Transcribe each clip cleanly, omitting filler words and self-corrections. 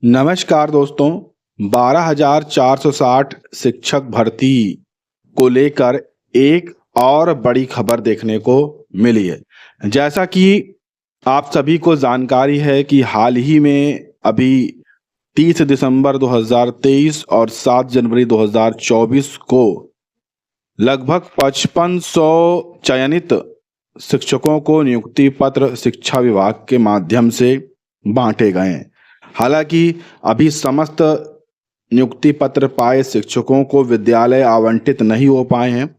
नमस्कार दोस्तों। 12,460 शिक्षक भर्ती को लेकर एक और बड़ी खबर देखने को मिली है। जैसा कि आप सभी को जानकारी है कि हाल ही में अभी 30 दिसंबर 2023 और 7 जनवरी 2024 को लगभग 5500 चयनित शिक्षकों को नियुक्ति पत्र शिक्षा विभाग के माध्यम से बांटे गए हैं। हालांकि अभी समस्त नियुक्ति पत्र पाए शिक्षकों को विद्यालय आवंटित नहीं हो पाए हैं,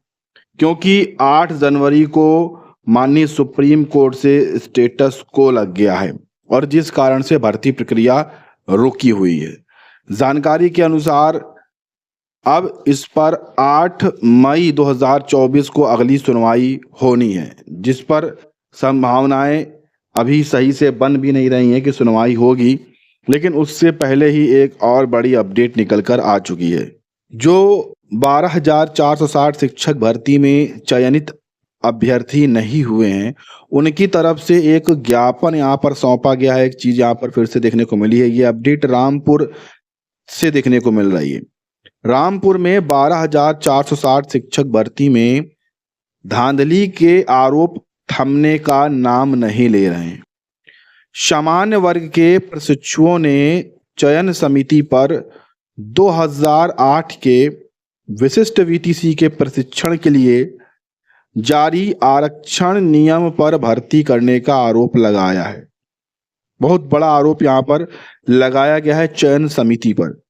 क्योंकि 8 जनवरी को माननीय सुप्रीम कोर्ट से स्टेटस को लग गया है और जिस कारण से भर्ती प्रक्रिया रुकी हुई है। जानकारी के अनुसार अब इस पर 8 मई 2024 को अगली सुनवाई होनी है, जिस पर संभावनाएं अभी सही से बन भी नहीं रही हैं कि सुनवाई होगी। लेकिन उससे पहले ही एक और बड़ी अपडेट निकल कर आ चुकी है। जो 12,460 शिक्षक भर्ती में चयनित अभ्यर्थी नहीं हुए हैं, उनकी तरफ से एक ज्ञापन यहाँ पर सौंपा गया है। एक चीज यहाँ पर फिर से देखने को मिली है। ये अपडेट रामपुर से देखने को मिल रही है। रामपुर में 12,460 शिक्षक भर्ती में धांधली के आरोप थमने का नाम नहीं ले रहे हैं। सामान्य वर्ग के प्रशिक्षुओं ने चयन समिति पर 2008 के विशिष्ट वीटीसी के प्रशिक्षण के लिए जारी आरक्षण नियम पर भर्ती करने का आरोप लगाया है। बहुत बड़ा आरोप यहाँ पर लगाया गया है चयन समिति पर,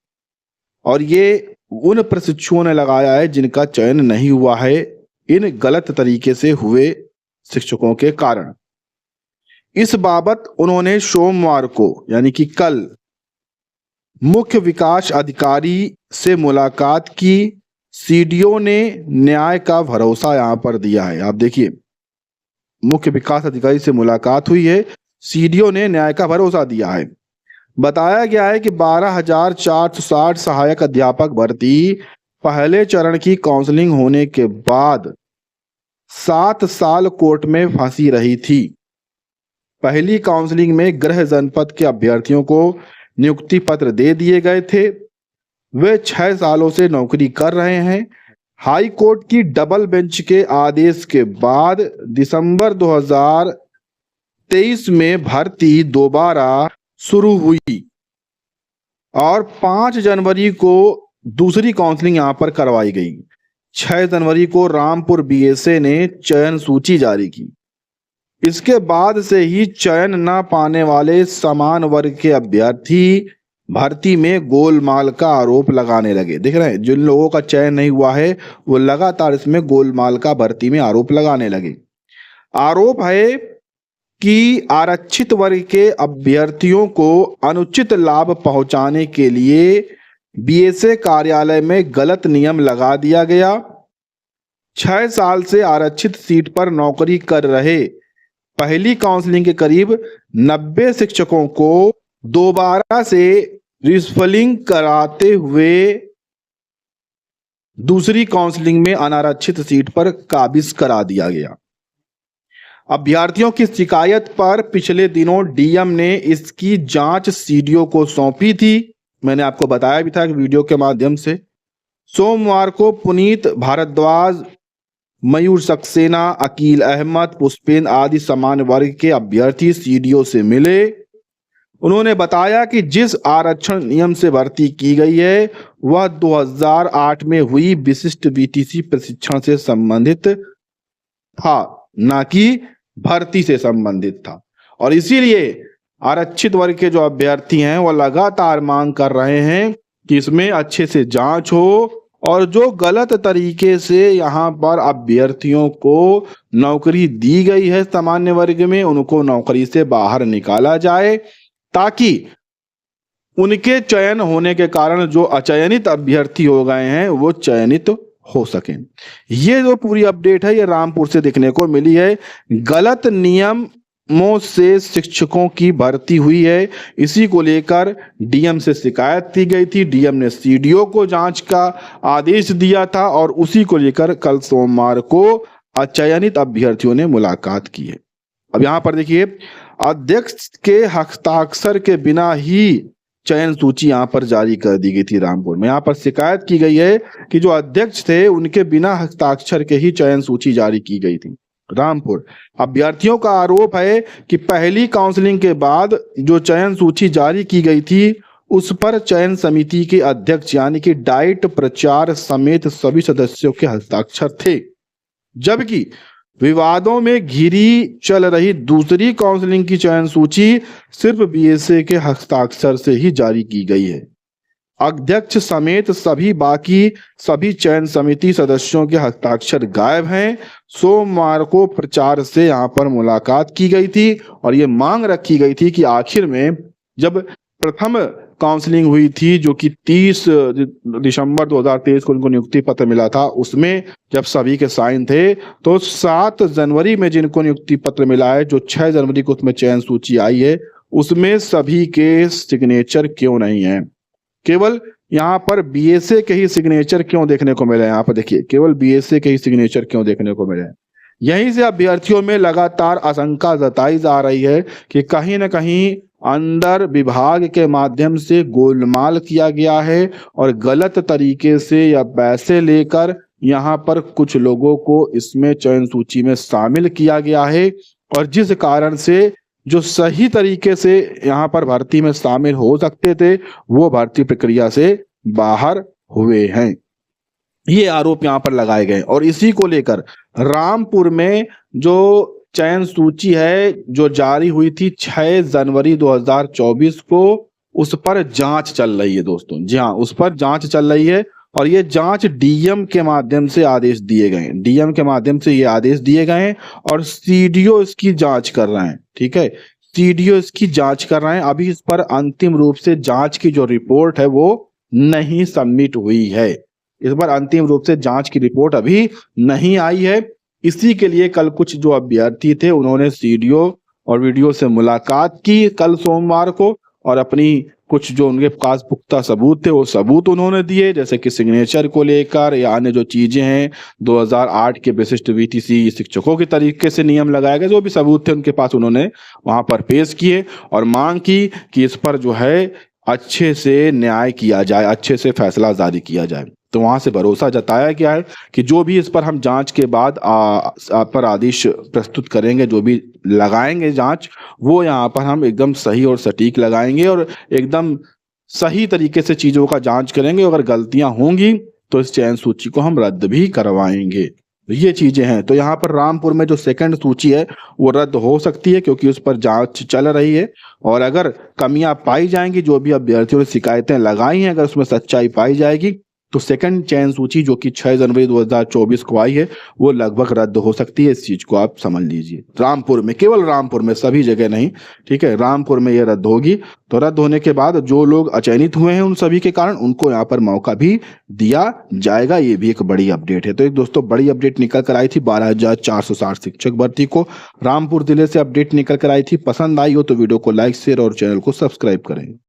और ये उन प्रशिक्षुओं ने लगाया है जिनका चयन नहीं हुआ है इन गलत तरीके से हुए शिक्षकों के कारण। इस बाबत उन्होंने सोमवार को यानी कि कल मुख्य विकास अधिकारी से मुलाकात की। सीडीओ ने न्याय का भरोसा यहां पर दिया है। आप देखिए, मुख्य विकास अधिकारी से मुलाकात हुई है, सीडीओ ने न्याय का भरोसा दिया है। बताया गया है कि 12,460 सहायक अध्यापक भर्ती पहले चरण की काउंसलिंग होने के बाद 7 साल कोर्ट में फंसी रही थी। पहली काउंसलिंग में गृह जनपद के अभ्यर्थियों को नियुक्ति पत्र दे दिए गए थे। वे 6 सालों से नौकरी कर रहे हैं। हाई कोर्ट की डबल बेंच के आदेश के बाद दिसंबर 2023 में भर्ती दोबारा शुरू हुई और 5 जनवरी को दूसरी काउंसलिंग यहां पर करवाई गई। 6 जनवरी को रामपुर बीएसए ने चयन सूची जारी की। इसके बाद से ही चयन न पाने वाले समान वर्ग के अभ्यर्थी भर्ती में गोलमाल का आरोप लगाने लगे। देख रहे हैं, जिन लोगों का चयन नहीं हुआ है वो लगातार इसमें गोलमाल का भर्ती में आरोप लगाने लगे। आरोप है कि आरक्षित वर्ग के अभ्यर्थियों को अनुचित लाभ पहुंचाने के लिए बीएसए कार्यालय में गलत नियम लगा दिया गया। 6 साल से आरक्षित सीट पर नौकरी कर रहे पहली काउंसलिंग के करीब 90 शिक्षकों को दोबारा से रिस्फलिंग कराते हुए दूसरी काउंसलिंग में अनारक्षित सीट पर काबिज करा दिया गया। अभ्यर्थियों की शिकायत पर पिछले दिनों डीएम ने इसकी जांच सीडीओ को सौंपी थी। मैंने आपको बताया भी था कि वीडियो के माध्यम से। सोमवार को पुनीत भारद्वाज, मयूर सक्सेना, अकील अहमद, पुष्पेंद्र आदि समान वर्ग के अभ्यर्थी सीडीओ से मिले। उन्होंने बताया कि जिस आरक्षण नियम से भर्ती की गई है वह 2008 में हुई विशिष्ट बीटीसी प्रशिक्षण से संबंधित था, ना कि भर्ती से संबंधित था। और इसीलिए आरक्षित वर्ग के जो अभ्यर्थी हैं वो लगातार मांग कर रहे हैं कि इसमें अच्छे से जांच हो और जो गलत तरीके से यहाँ पर अभ्यर्थियों को नौकरी दी गई है सामान्य वर्ग में, उनको नौकरी से बाहर निकाला जाए, ताकि उनके चयन होने के कारण जो अचयनित अभ्यर्थी हो गए हैं वो चयनित हो सकें। ये जो पूरी अपडेट है ये रामपुर से देखने को मिली है। गलत नियमों से शिक्षकों की भर्ती हुई है, इसी को लेकर डीएम से शिकायत की गई थी। डीएम ने सीडीओ को जांच का आदेश दिया था और उसी को लेकर कल सोमवार को अचयनित अभ्यर्थियों ने मुलाकात की है। अब यहाँ पर देखिए, अध्यक्ष के हस्ताक्षर के बिना ही चयन सूची यहाँ पर जारी कर दी गई थी रामपुर में। यहाँ पर शिकायत की गई है कि जो अध्यक्ष थे उनके बिना हस्ताक्षर के ही चयन सूची जारी की गई थी। रामपुर अभ्यर्थियों का आरोप है कि पहली काउंसलिंग के बाद जो चयन सूची जारी की गई थी उस पर चयन समिति के अध्यक्ष यानी कि डाइट प्रचार समेत सभी सदस्यों के हस्ताक्षर थे, जबकि विवादों में घिरी चल रही दूसरी काउंसलिंग की चयन सूची सिर्फ बीएसए के हस्ताक्षर से ही जारी की गई है। अध्यक्ष समेत सभी चयन समिति सदस्यों के हस्ताक्षर गायब हैं। सोमवार को प्रचार से यहाँ पर मुलाकात की गई थी और ये मांग रखी गई थी कि आखिर में जब प्रथम काउंसलिंग हुई थी जो कि 30 दिसंबर 2023 को उनको नियुक्ति पत्र मिला था, उसमें जब सभी के साइन थे तो 7 जनवरी में जिनको नियुक्ति पत्र मिला है, जो 6 जनवरी को उसमें चयन सूची आई है, उसमें सभी के सिग्नेचर क्यों नहीं है? केवल यहाँ पर बीएसए के ही सिग्नेचर क्यों देखने को मिले? यहाँ पर देखिए, केवल बीएसए के ही सिग्नेचर क्यों देखने को मिले? यहीं से अभ्यर्थियों में लगातार आशंका जताई जा रही है कि कहीं ना कहीं अंदर विभाग के माध्यम से गोलमाल किया गया है और गलत तरीके से या पैसे लेकर यहाँ पर कुछ लोगों को इसमें चयन सूची में शामिल किया गया है, और जिस कारण से जो सही तरीके से यहाँ पर भर्ती में शामिल हो सकते थे वो भर्ती प्रक्रिया से बाहर हुए हैं। ये आरोप यहाँ पर लगाए गए और इसी को लेकर रामपुर में जो चयन सूची है जो जारी हुई थी 6 जनवरी 2024 को, उस पर जांच चल रही है दोस्तों। जी हाँ, उस पर जांच चल रही है और ये जांच डीएम के माध्यम से आदेश दिए गए हैं। डीएम के माध्यम से ये आदेश दिए गए हैं और सीडीओ इसकी जांच कर रहे हैं। ठीक है, सीडीओ इसकी जांच कर रहे हैं। अभी इस पर अंतिम रूप से जांच की जो रिपोर्ट है वो नहीं सबमिट हुई है। इस पर अंतिम रूप से जांच की रिपोर्ट अभी नहीं आई है। इसी के लिए कल कुछ जो अभ्यर्थी थे उन्होंने सीडीओ और वीडियो से मुलाकात की कल सोमवार को और अपनी कुछ जो उनके पास पुख्ता सबूत थे वो सबूत उन्होंने दिए, जैसे कि सिग्नेचर को लेकर या अन्य जो चीजें हैं 2008 के विशिष्ट वीटीसी शिक्षकों के तरीके से नियम लगाए गए, जो भी सबूत थे उनके पास उन्होंने वहां पर पेश किए और मांग की कि इस पर जो है अच्छे से न्याय किया जाए, अच्छे से फैसला जारी किया जाए। तो वहां से भरोसा जताया गया है कि जो भी इस पर हम जांच के बाद पर आदेश प्रस्तुत करेंगे, जो भी लगाएंगे जांच, वो यहाँ पर हम एकदम सही और सटीक लगाएंगे और एकदम सही तरीके से चीजों का जांच करेंगे। अगर गलतियां होंगी तो इस चयन सूची को हम रद्द भी करवाएंगे। ये चीजें हैं। तो यहाँ पर रामपुर में जो सेकंड सूची है वो रद्द हो सकती है क्योंकि उस पर जांच चल रही है और अगर कमियां पाई जाएंगी, जो भी अभ्यर्थियों ने शिकायतें लगाई हैं, अगर उसमें सच्चाई पाई जाएगी तो सेकंड चयन सूची जो कि 6 जनवरी 2024 को आई है वो लगभग रद्द हो सकती है। इस चीज को आप समझ लीजिए। रामपुर में, केवल रामपुर में, सभी जगह नहीं। ठीक है, रामपुर में ये रद्द होगी। तो रद्द होने के बाद जो लोग अचयनित हुए हैं उन सभी के कारण उनको यहाँ पर मौका भी दिया जाएगा। ये भी एक बड़ी अपडेट है। तो एक दोस्तों बड़ी अपडेट निकल कर आई थी 12,460 शिक्षक भर्ती को रामपुर जिले से अपडेट निकल कर आई थी। पसंद आई हो तो वीडियो को लाइक शेयर और चैनल को सब्सक्राइब करें।